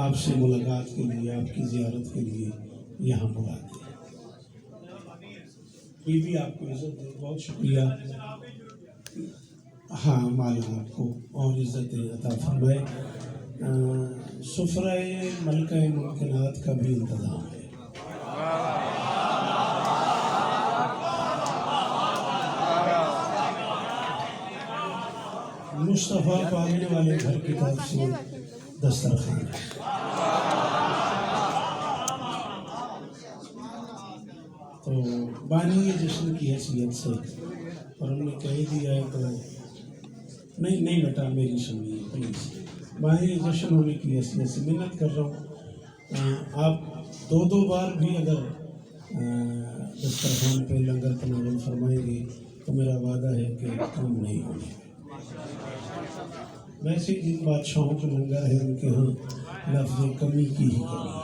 آپ سے ملاقات کے لیے، آپ کی زیارت کے لیے یہاں بلاتے ہیں۔ بی بی آپ کو عزت دے، بہت شکریہ۔ ہاں مالا آپ کو اور عزت عطا فرمائے۔ سفرہ ملکہ ممکنات کا بھی انتظام ہے۔ مصطفیٰ پالنے والے گھر کی طرف سے دسترخوان ہے۔ تو بانی جشن کی حیثیت سے، اور ہم نے کہہ دیا ہے تو نہیں بیٹا میری سنیے پلیز، بانی جشن ہونے کی حیثیت سے منت کر رہا ہوں، آپ دو بار بھی اگر دسترخوان پہ لنگر تناول فرمائیں گے تو میرا وعدہ ہے کہ کم نہیں ہوگی۔ ویسے جن بادشاہوں کے لنگر ہیں ان کے ہاں لفظ کمی کی ہی کمی ہے۔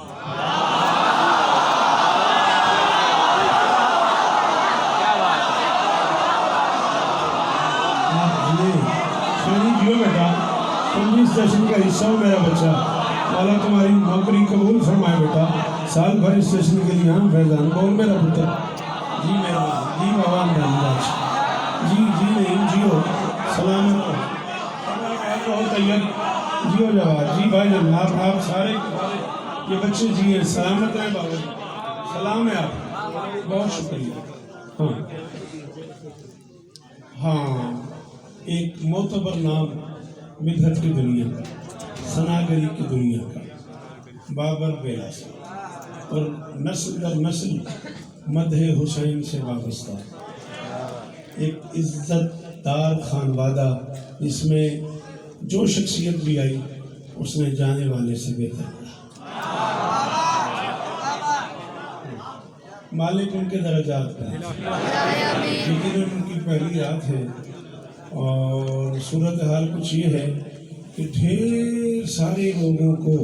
جیو بیٹا، تم اس جشن کا حصہ ہو میرا بچہ، مولا تمہاری نوکری قبول فرمائے بیٹا، سال بھر اس جشن کے لیے ہم فیضان بول میرا پتر۔ جی میرا جی بابا جی نہیں جیو سلامت ہو، بہت طیب جیو جواب جی بھائی جان، آپ سارے یہ بچے جی ہیں، سلامت ہیں بابا جی، سلام ہے آپ، بہت شکریہ۔ ہاں ایک معتبر نام مدحت کی دنیا کا، ثناگری کی دنیا کا، بابر بیلا سے، اور نسل در نسل مدح حسین سے وابستہ ایک عزت دار خانوادہ، جس میں جو شخصیت بھی آئی اس نے جانے والے سے بہتر پڑھا۔ مالک ان کے درجات پر لیکن ان کی پہلی رات ہے، اور صورتحال کچھ یہ ہے کہ ڈھیر سارے لوگوں کو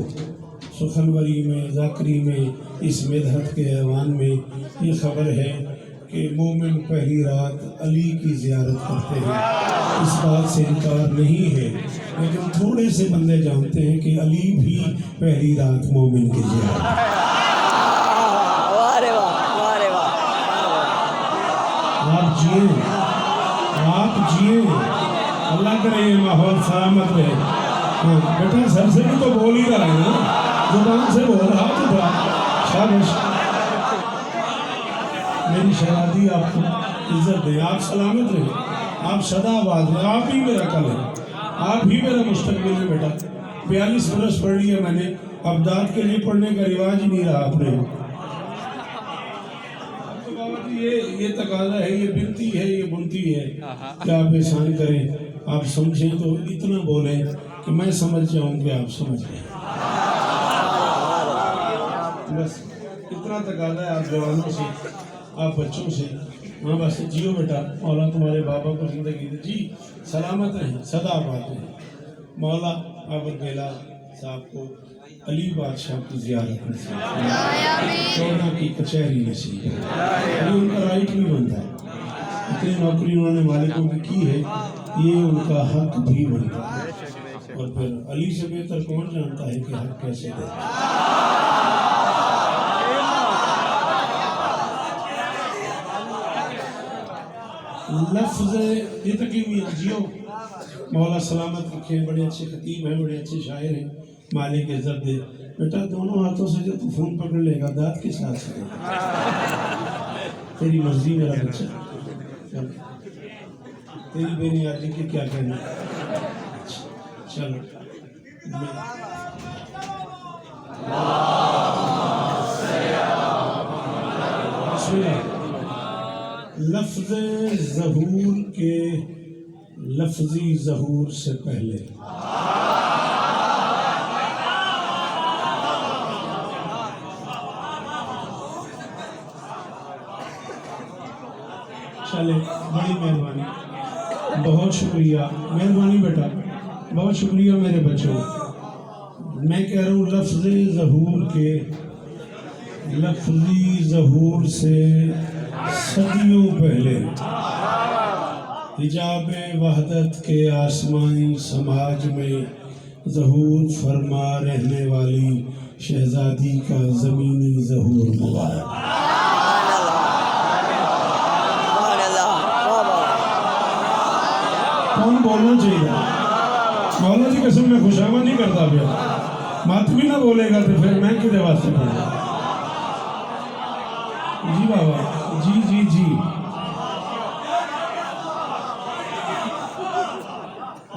سخنوری میں، ذاکری میں، اس مدحت کے ایوان میں یہ خبر ہے کہ مومن پہلی رات علی کی زیارت کرتے ہیں، اس بات سے انکار نہیں ہے، لیکن تھوڑے سے بندے جانتے ہیں کہ علی بھی پہلی رات مومن کی زیارت۔ آپ جیے اللہ کرے یہ ماحول سلامت رہے۔ بیٹا سر سے بھی تو بول ہی رہا ہے نا، زبان سے بول رہا تو تھا، شاباش میری شہزادی، آپ کو عزت دے، آپ سلامت رہے، آپ سدا آباد رہے، آپ ہی میرا کل ہے، آپ ہی میرا مستقبل ہے بیٹا۔ 42 برس پڑھ لیا میں نے، اب داد کے لیے پڑھنے کا رواج ہی نہیں رہا اپنے۔ یہ تقاضا ہے، یہ بنتی ہے، یہ بنتی ہے کہ آپ احسان کریں، آپ سمجھیں تو اتنا بولیں کہ میں سمجھ جاؤں کہ آپ سمجھ گئے۔ بس اتنا تقاضا ہے آپ جوانوں سے، آپ بچوں سے۔ ہاں بس جیو بیٹا، مولا تمہارے بابا کو زندگی دے، جی سلامت رہیں، سدا آباد رہیں۔ مولا بابر بیلا صاحب کو علی بادشاہ کی زیارت نصیب، چودہ کی کچہری نصیب، ان کا رائٹ نہیں بنتا، اتنی نوکری انہوں نے مالکوں کی ہے، یہ ان کا حق بھی بنتا ہے، اور پھر علی سے بہتر کون جانتا ہے کہ حق کیسے دیتا ہے۔ لفظ یہ تقیمی جیو مولا سلامت رکھے، بڑے اچھے خطیب ہیں، بڑے اچھے شاعر ہیں، مالک عزت دے۔ بیٹا دونوں ہاتھوں سے جو تو فون پکڑ لے گا داد کے ساتھ سے تیری مرضی میرا بچہ، تیری بے نیازی کے کیا کہنا۔ چلو لفظ ظہور کے لفظی ظہور سے پہلے چلے، بڑی مہربانی، بہت شکریہ، مہربانی بیٹا، بہت شکریہ میرے بچوں۔ میں کہہ رہا ہوں لفظ ظہور کے لفظی ظہور سے صدیوں پہلے حجاب وحدت کے آسمانی سماج میں ظہور فرما رہنے والی شہزادی کا زمینی ظہور مبارک. کون بولنا چاہیے؟ مولا جی قسم میں خوشامد نہیں کرتا پیا. ماتمی نہ بولے گا تو پھر میں کدے واسطے پڑھوں؟ جی بابا جی جی جی.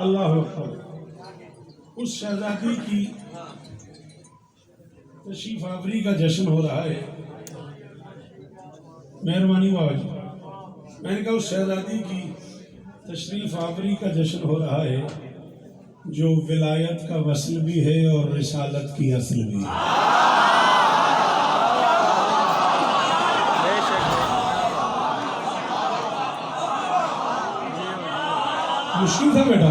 اللہ اکبر. اس شہزادی کی تشریف آوری کا جشن ہو رہا ہے. مہربانی بابا جی. میں نے کہا اس شہزادی کی تشریف آوری کا جشن ہو رہا ہے جو ولایت کا وصل بھی ہے اور رسالت کی اصل بھی ہے. مشکل تھا بیٹا،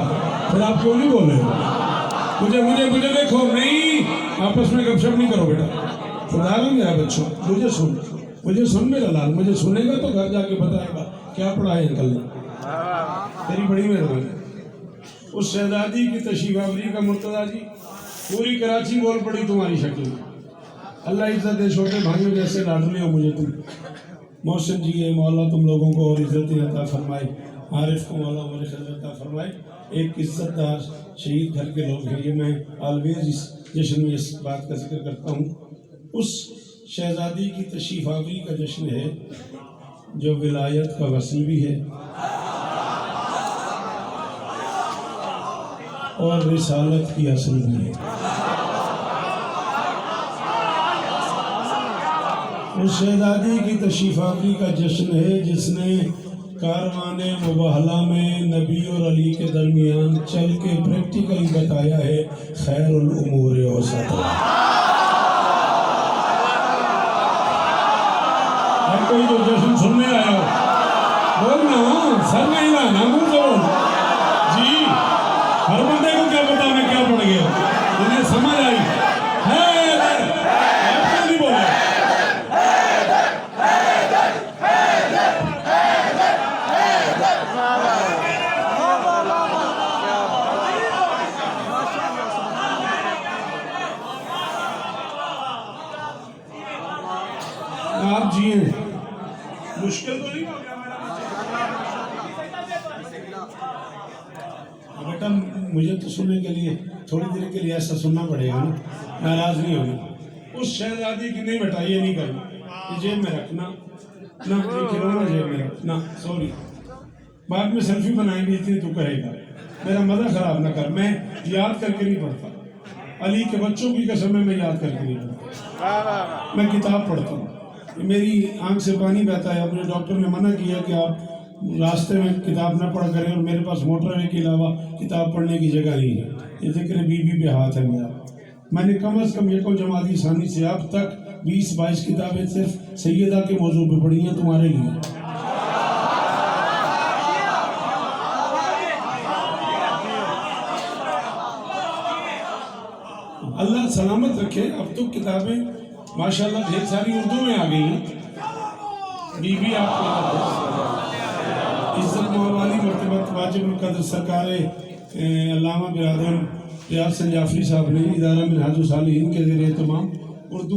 پھر آپ کیوں نہیں بولے؟ مجھے دیکھو نہیں، آپس میں گپ شپ نہیں کرو بیٹا. خدا رنگ ہے بچوں، مجھے سن میرا لال. مجھے سنے گا تو گھر جا کے بتائے گا کیا پڑھا ہے انکل نے. تیری بڑی مہربانی. اس شہزادی کی تشریف آوری کا مرتضیٰ جی پوری کراچی بول پڑی تمہاری شکل میں. اللہ عزت دے، چھوٹے بھائیوں جیسے لاڈلے ہو مجھے تم. محسن جی ہے، مولا تم لوگوں کو اور عزت عطا فرمائے. عارف کو مولا عمر خضر عطا فرمائے. ایک عزت دار شہید گھر کے لوگ ہیں. یہ میں آلویز اس جشن میں اس بات کا ذکر کرتا ہوں. اس شہزادی کی تشریف آوری کا جشن ہے جو ولایت کا وصل بھی ہے اور رسالت کی اصل بھی ہے. اس شہزادی کی تشریف آوری کا جشن ہے جس نے کاروان مباہلہ میں نبی اور علی کے درمیان چل کے پریکٹیکلی بتایا ہے خیر الامور اوسطها. کوئی جو جشن سننے آیا ہو بولنا، سر نہیں لانا، منہ سے بول. جی ہر بندے کو کیا پتا میں کیا پڑھ گیا، انہیں سمجھ آئی ہے. آپ کیوں نہیں بولے؟ آپ جی ہیں، مشکل تو نہیں ہو گیا بیٹا؟ مجھے تو سننے کے لیے تھوڑی دیر کے لیے ایسا سننا پڑے گا نا. ناراض نہیں ہونا. اس شہزادی کی نہیں بیٹا، یہ نہیں کرنا. یہ جیب میں رکھنا نہ، یہ کھلونا جیب میں رکھنا. سوری، بعد میں سیلفی بنائیں گے اتنی تو کہے گا. میرا مزہ خراب نہ کر. میں یاد کر کے نہیں پڑھتا. علی کے بچوں کی قسم میں یاد کر کے نہیں پڑھتا. میں کتاب پڑھتا ہوں. میری آنکھ سے پانی بہتا ہے. اپنے ڈاکٹر نے منع کیا کہ آپ راستے میں کتاب نہ پڑھ کریں، اور میرے پاس موٹر وے کے علاوہ کتاب پڑھنے کی جگہ نہیں ہے. یہ ذکر بی بی پہ ہاتھ ہے میرا. میں نے کم از کم یکم جماعتی ثانی سے اب تک 20-22 کتابیں صرف سیدہ کے موضوع پہ پڑھی ہیں تمہارے لیے. اللہ سلامت رکھے. اب تو کتابیں ماشاءاللہ ڈھیر ساری اردو میں آ گئی ہیں. بی بی آپ کو عزت موالی مرتبت واجب القدر سرکار علامہ برادر ریاض سنجافری صاحب نے ادارہ منہاج الصالحین کے زیر اہتمام اردو